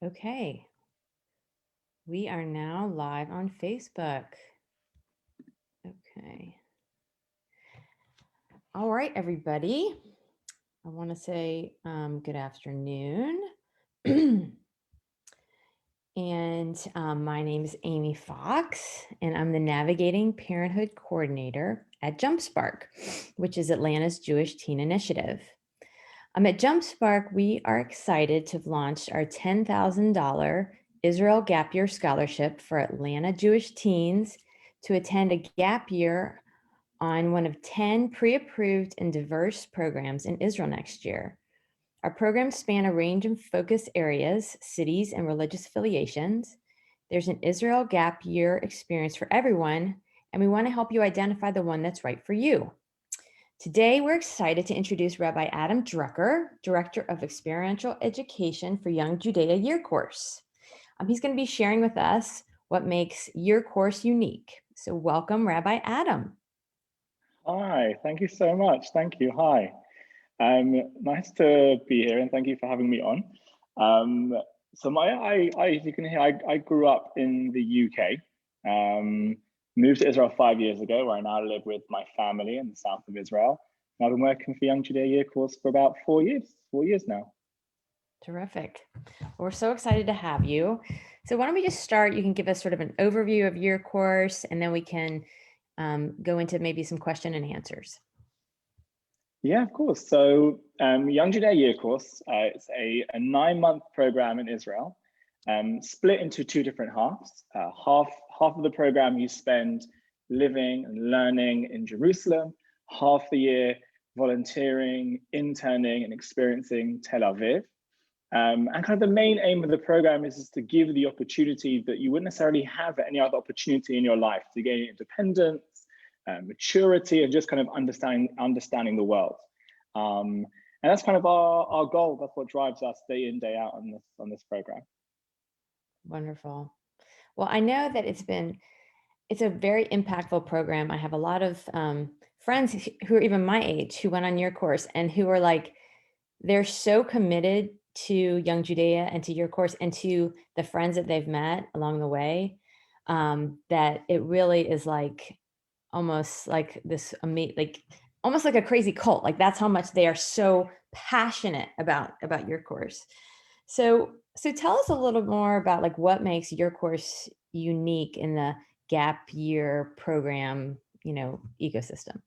Okay, we are now live on Facebook. Okay. All right, everybody. I want to say good afternoon. My name is Amy Fox, and I'm the Navigating Parenthood Coordinator at JumpSpark, which is Atlanta's Jewish Teen Initiative. At JumpSpark, we are excited to have launched our $10,000 Israel Gap Year Scholarship for Atlanta Jewish teens to attend a gap year on one of 10 pre-approved and diverse programs in Israel next year. Our programs span a range of focus areas, cities, and religious affiliations. There's an Israel Gap Year experience for everyone, and we want to help you identify the one that's right for you. Today, we're excited to introduce Rabbi Adam Drucker, Director of Experiential Education for Young Judea Year Course. He's going to be sharing with us what makes Year Course unique. So welcome, Rabbi Adam. Hi, thank you so much. Thank you. Hi. Nice to be here and thank you for having me on. As you can hear, I grew up in the UK. Moved to Israel 5 years ago, where I now live with my family in the south of Israel. And I've been working for Young Judea Year Course for about 4 years now. Terrific. We're so excited to have you. So why don't we just start? You can give us sort of an overview of your course, and then we can go into maybe some question and answers. Yeah, of course. So Young Judea Year Course, it's a 9-month program in Israel, split into 2 different halves. Half of the program you spend living and learning in Jerusalem, half the year volunteering, interning, and experiencing Tel Aviv. And kind of the main aim of the program is to give the opportunity that you wouldn't necessarily have any other opportunity in your life to gain independence, maturity, and just kind of understanding the world. And that's kind of our goal. That's what drives us day in, day out on this program. Wonderful. Well, I know that it's a very impactful program. I have a lot of friends who are even my age who went on your course and who are like, they're so committed to Young Judea and to your course and to the friends that they've met along the way, that it really is like almost like this almost like a crazy cult. Like that's how much they are so passionate about your course. So tell us a little more about like what makes your course unique in the gap year program, ecosystem.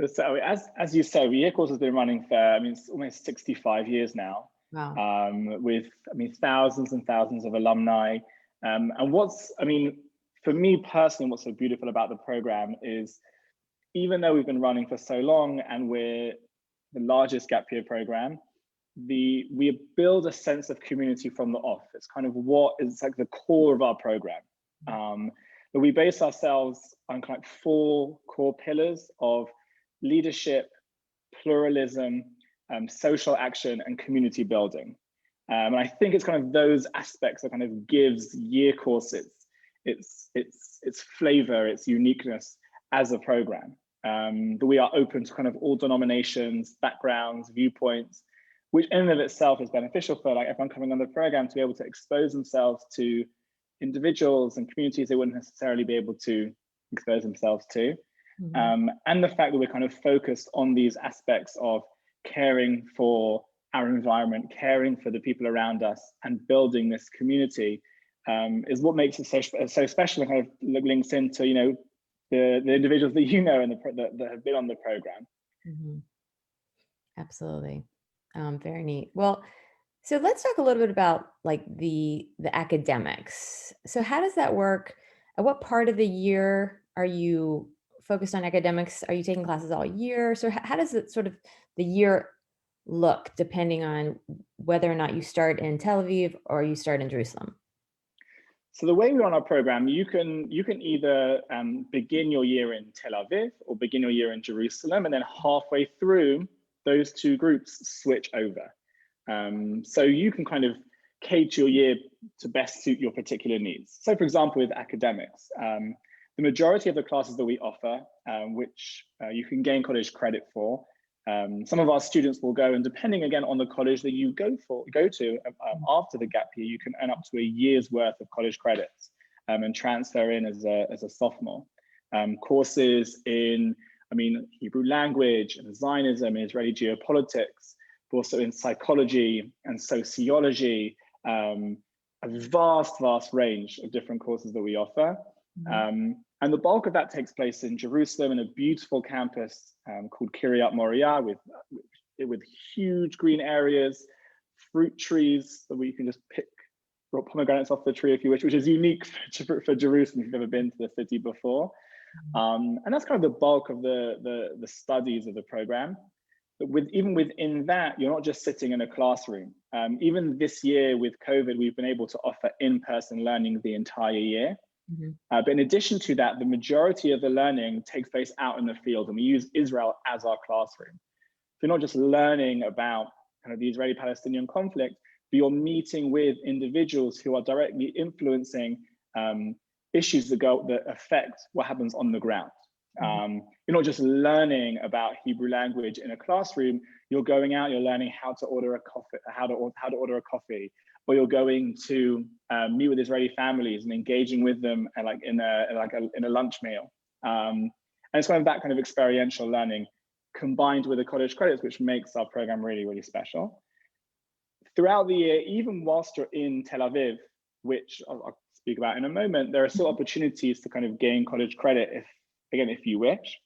So as you say, Year Course has been running for, it's almost 65 years now. Wow. With thousands and thousands of alumni. And for me personally, what's so beautiful about the program is, even though we've been running for so long and we're the largest gap year program, we build a sense of community from the off. It's kind of what is like the core of our program. But we base ourselves on kind of 4 core pillars of leadership, pluralism, social action, and community building. And I think it's kind of those aspects that kind of gives Year Courses its flavor, its uniqueness as a program. That we are open to kind of all denominations, backgrounds, viewpoints, which in and of itself is beneficial for like everyone coming on the program to be able to expose themselves to individuals and communities they wouldn't necessarily be able to expose themselves to. Mm-hmm. And the fact that we're kind of focused on these aspects of caring for our environment, caring for the people around us, and building this community is what makes it so special, and kind of links into the individuals that and that have been on the program. Mm-hmm. Absolutely. Very neat. Well, so let's talk a little bit about like the academics. So how does that work? At what part of the year are you focused on academics? Are you taking classes all year? So how does it sort of the year look depending on whether or not you start in Tel Aviv or you start in Jerusalem? So the way we run our program, you can either begin your year in Tel Aviv or begin your year in Jerusalem, and then halfway through, those 2 groups switch over. So you can kind of cater your year to best suit your particular needs. So for example, with academics, the majority of the classes that we offer, which you can gain college credit for, Some of our students will go, and depending again on the college that you go to after the gap year, you can earn up to a year's worth of college credits and transfer in as a sophomore. Courses in, Hebrew language and Zionism and Israeli geopolitics, but also in psychology and sociology, a vast range of different courses that we offer. And the bulk of that takes place in Jerusalem in a beautiful campus called Kiryat Moriah with huge green areas, fruit trees that we can just pick pomegranates off the tree if you wish, which is unique for Jerusalem if you've never been to the city before. And that's kind of the bulk of the studies of the program. But even within that, you're not just sitting in a classroom. Even this year with COVID, we've been able to offer in-person learning the entire year. But in addition to that, the majority of the learning takes place out in the field, and we use Israel as our classroom. So you're not just learning about kind of the Israeli-Palestinian conflict, but you're meeting with individuals who are directly influencing issues that affect what happens on the ground. You're not just learning about Hebrew language in a classroom. You're going out. You're learning how to order a coffee, how to order a coffee, or you're going to meet with Israeli families and engaging with them in a lunch meal. And it's kind of that kind of experiential learning combined with the college credits, which makes our program really, really special. Throughout the year, even whilst you're in Tel Aviv, which I'll speak about in a moment, there are still opportunities to kind of gain college credit if you wish.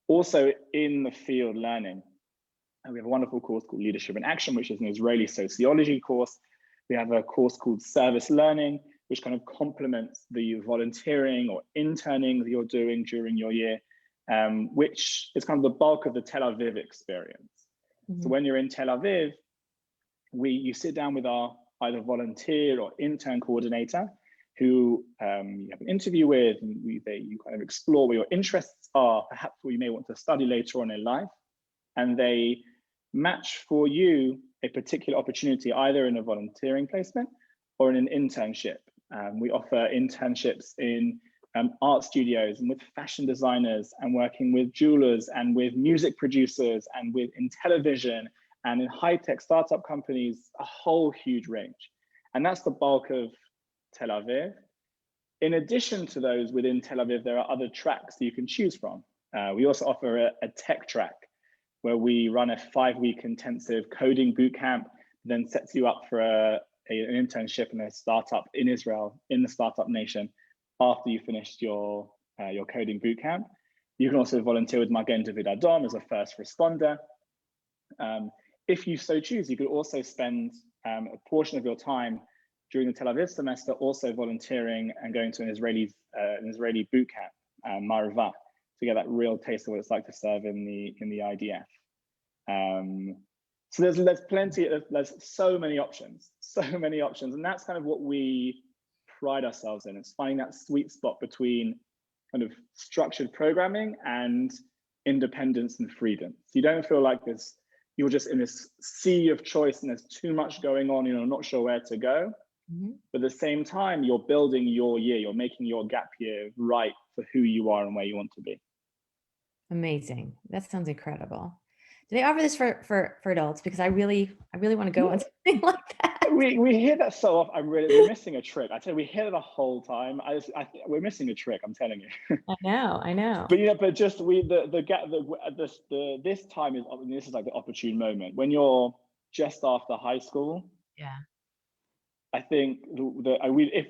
Also in the field learning. And we have a wonderful course called Leadership in Action, which is an Israeli sociology course. We have a course called Service Learning, which kind of complements the volunteering or interning that you're doing during your year, which is kind of the bulk of the Tel Aviv experience. So when you're in Tel Aviv, you sit down with our either volunteer or intern coordinator who you have an interview with, and you kind of explore where your interests are, perhaps what you may want to study later on in life, and they match for you a particular opportunity either in a volunteering placement or in an internship. We offer internships in art studios and with fashion designers and working with jewelers and with music producers and in television and in high-tech startup companies, a whole huge range. And that's the bulk of Tel Aviv. In addition to those within Tel Aviv, there are other tracks that you can choose from. We also offer a tech track where we run a 5-week intensive coding bootcamp, then sets you up for an internship in a startup in Israel, in the startup nation, after you finished your coding bootcamp. You can also volunteer with Magen David Adom as a first responder. If you so choose, you could also spend a portion of your time during the Tel Aviv semester also volunteering and going to an Israeli boot camp, Marva, to get that real taste of what it's like to serve in the IDF. So there's so many options, and that's kind of what we pride ourselves in. It's finding that sweet spot between kind of structured programming and independence and freedom. So you don't feel like you're just in this sea of choice and there's too much going on, not sure where to go. But at the same time, you're building your year, you're making your gap year right for who you are and where you want to be. Amazing. That sounds incredible. Do they offer this for adults? Because I really want to go on something like that. We hear that so often. We're missing a trick. I tell you, we hear it the whole time. We're missing a trick. I'm telling you. I know. But just this time is, this is like the opportune moment when you're just after high school. Yeah. I think if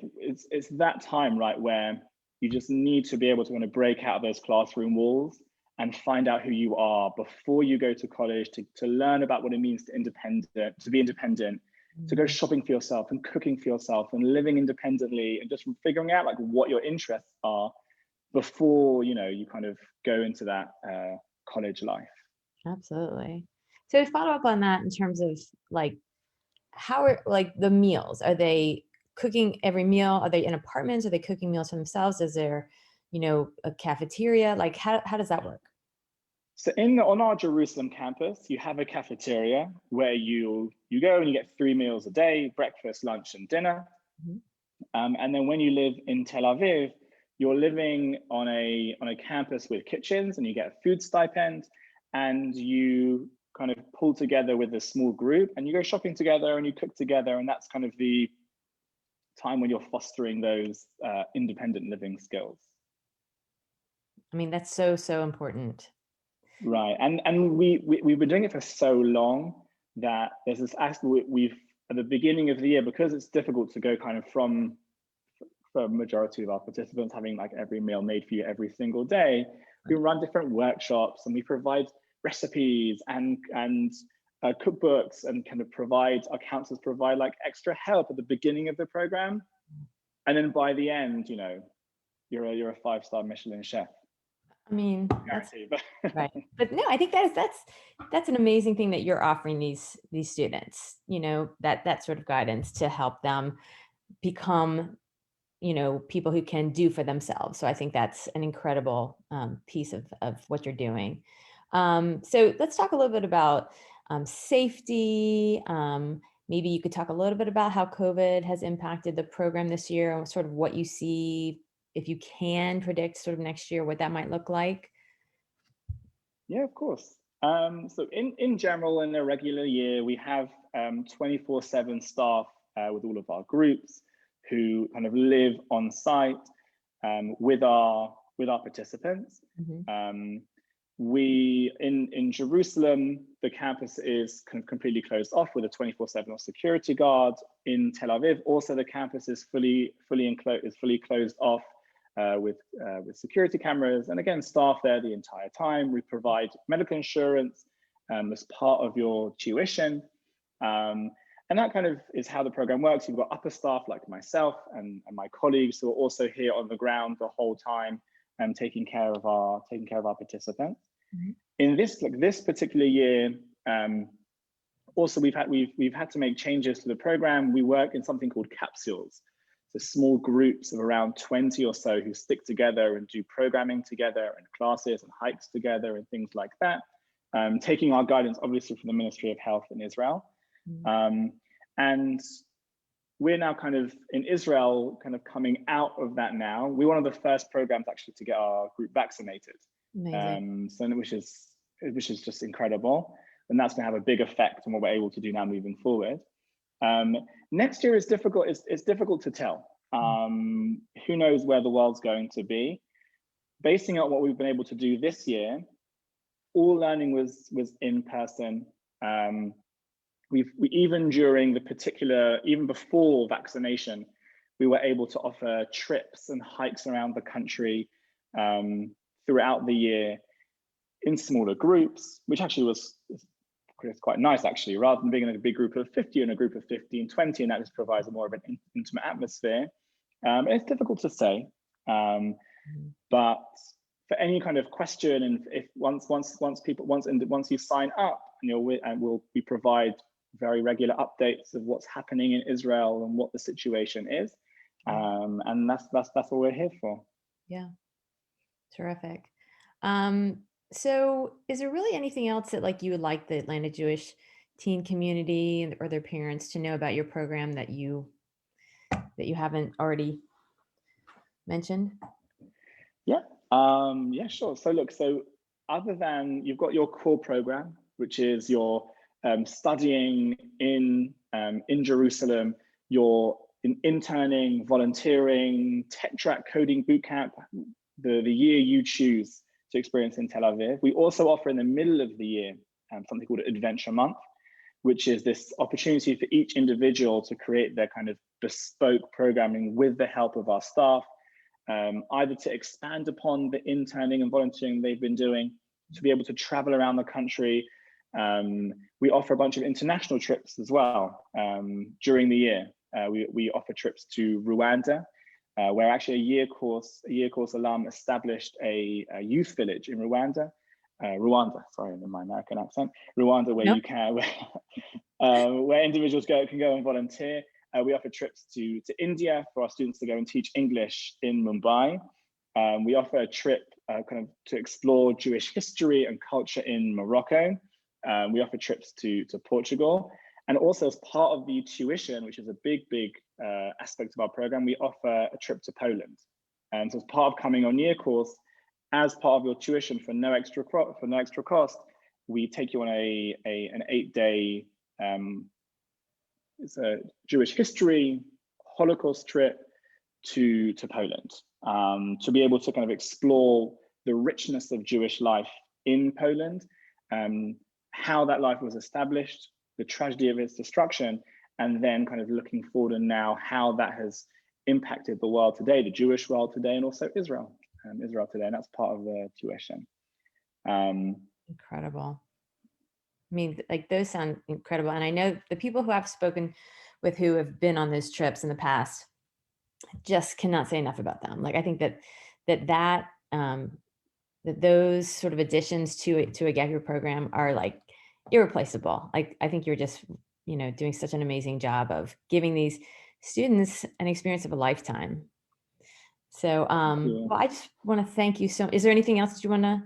it's that time, right, where you just need to be able to kind of break out of those classroom walls and find out who you are before you go to college, to learn about what it means to be independent, to go shopping for yourself and cooking for yourself and living independently and just figuring out like what your interests are before you kind of go into that college life. Absolutely. So to follow up on that in terms of like, how are like the meals? Are they cooking every meal? Are they in apartments? Are they cooking meals for themselves? Is there, a cafeteria? Like how does that work? So on our Jerusalem campus, you have a cafeteria where you go and you get 3 meals a day: breakfast, lunch, and dinner. And then when you live in Tel Aviv, you're living on a campus with kitchens, and you get a food stipend. and you kind of pull together with a small group and you go shopping together and you cook together. And that's kind of the time when you're fostering those independent living skills. I mean, that's so, so important. Right. And we've been doing it for so long that there's this aspect we've at the beginning of the year, because it's difficult to go kind of from for a majority of our participants having like every meal made for you every single day. We run different workshops and we provide recipes and cookbooks, and kind of our counselors provide like extra help at the beginning of the program, and then by the end, you know, you're a 5-star Michelin chef. I mean, that's Guaranteed. right. But no, I think that's an amazing thing that you're offering these students, you know, that sort of guidance to help them become, you know, people who can do for themselves. So I think that's an incredible piece of what you're doing. So let's talk a little bit about safety. Maybe you could talk a little bit about how COVID has impacted the program this year, and sort of what you see, if you can predict sort of next year, what that might look like. Yeah, of course. So in general, in a regular year, we have 24/7 staff with all of our groups who kind of live on site with our participants. Mhm. We in Jerusalem, the campus is completely closed off with a 24/7 security guard. In Tel Aviv, also the campus is fully closed off with security cameras, and again, staff there the entire time. We provide medical insurance as part of your tuition. And that kind of is how the program works. You've got upper staff like myself and my colleagues who are also here on the ground the whole time, taking care of our participants. Mm-hmm. In this particular year, also we've had to make changes to the program. We work in something called capsules, so small groups of around 20 or so who stick together and do programming together and classes and hikes together and things like that, taking our guidance obviously from the Ministry of Health in Israel. Mm-hmm. And we're now kind of in Israel, kind of coming out of that now. We're one of the first programs actually to get our group vaccinated. So which is just incredible. And that's gonna have a big effect on what we're able to do now moving forward. Next year is difficult. It's difficult to tell. Who knows where the world's going to be? Basing on what we've been able to do this year, all learning was in person. We even during the particular, even before vaccination, we were able to offer trips and hikes around the country throughout the year in smaller groups, which actually was quite nice actually, rather than being in a big group of 50 and a group of 15, 20, and that just provides a more of an intimate atmosphere. It's difficult to say, but for any kind of question, and if once you sign up, we provide very regular updates of what's happening in Israel and what the situation is, and that's what we're here for. Yeah, terrific. So is there really anything else that like you would like the Atlanta Jewish teen community or their parents to know about your program that you haven't already mentioned? Yeah, yeah, sure. So look, other than you've got your core program, which is your studying in Jerusalem, your interning, volunteering, tech track coding bootcamp, the year you choose to experience in Tel Aviv. We also offer in the middle of the year something called Adventure Month, which is this opportunity for each individual to create their kind of bespoke programming with the help of our staff, either to expand upon the interning and volunteering they've been doing, to be able to travel around the country. We offer a bunch of international trips as well during the year. We offer trips to Rwanda, where actually a year course alum established a youth village in Rwanda. Sorry, in my American accent. Rwanda, where you can, where individuals can go and volunteer. We offer trips to India for our students to go and teach English in Mumbai. We offer a trip kind of to explore Jewish history and culture in Morocco. We offer trips to Portugal. And also as part of the tuition, which is a big aspect of our program, we offer a trip to Poland. And so as part of coming on year course, as part of your tuition for no extra cost, we take you on an 8-day it's a Jewish history Holocaust trip to Poland, to be able to kind of explore the richness of Jewish life in Poland, how that life was established, the tragedy of its destruction, and then kind of looking forward and now how that has impacted the world today, the Jewish world today, and also Israel today. And that's part of the tuition. Incredible. I mean, like those sound incredible. And I know the people who I've spoken with who have been on those trips in the past just cannot say enough about them. Like I think that that those sort of additions to a gap year program are like irreplaceable. Like I think you're just, doing such an amazing job of giving these students an experience of a lifetime. So, Yeah. well, I just want to thank you so. Is there anything else that you want to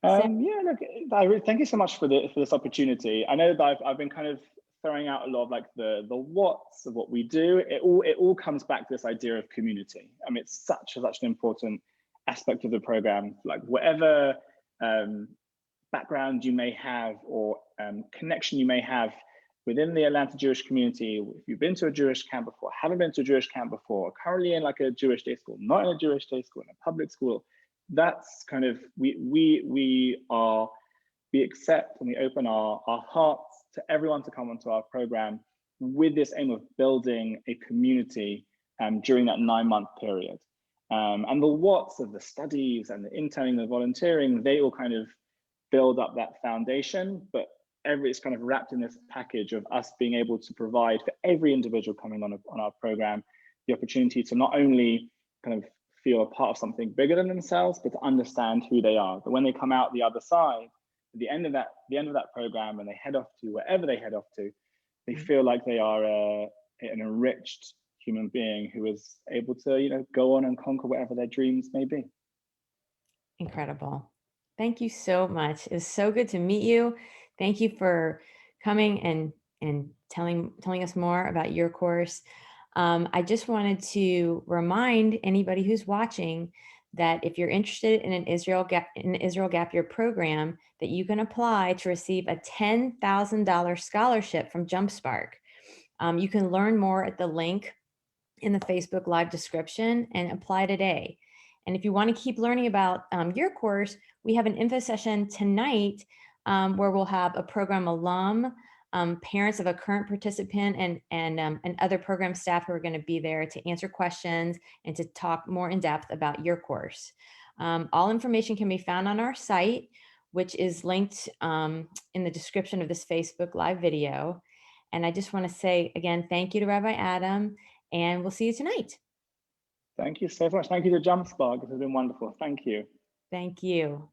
say? Yeah, look, thank you so much for this opportunity. I know that I've been kind of throwing out a lot of like the what's of what we do. It all comes back to this idea of community. I mean, it's such an important aspect of the program. Like whatever background you may have or connection you may have within the Atlanta Jewish community, if you've been to a Jewish camp before, haven't been to a Jewish camp before, currently in like a Jewish day school, not in a Jewish day school, in a public school, that's kind of we accept and we open our hearts to everyone to come onto our program with this aim of building a community during that 9-month period. And the what's of the studies and the interning, the volunteering, they all kind of build up that foundation, but it's kind of wrapped in this package of us being able to provide for every individual coming on our program the opportunity to not only kind of feel a part of something bigger than themselves, but to understand who they are. But when they come out the other side, at the end of that program, and they head off to wherever they head off to, they feel like they are an enriched human being who is able to, go on and conquer whatever their dreams may be. Incredible. Thank you so much. It's so good to meet you. Thank you for coming and telling us more about your course. I just wanted to remind anybody who's watching that if you're interested in an Israel Gap Year program, that you can apply to receive a $10,000 scholarship from JumpSpark. You can learn more at the link in the Facebook Live description and apply today. And if you want to keep learning about your course, we have an info session tonight where we'll have a program alum, parents of a current participant, and other program staff who are going to be there to answer questions and to talk more in depth about your course. All information can be found on our site, which is linked in the description of this Facebook Live video. And I just want to say again, thank you to Rabbi Adam, and we'll see you tonight. Thank you so much. Thank you to JumpSpark. This has been wonderful. Thank you. Thank you.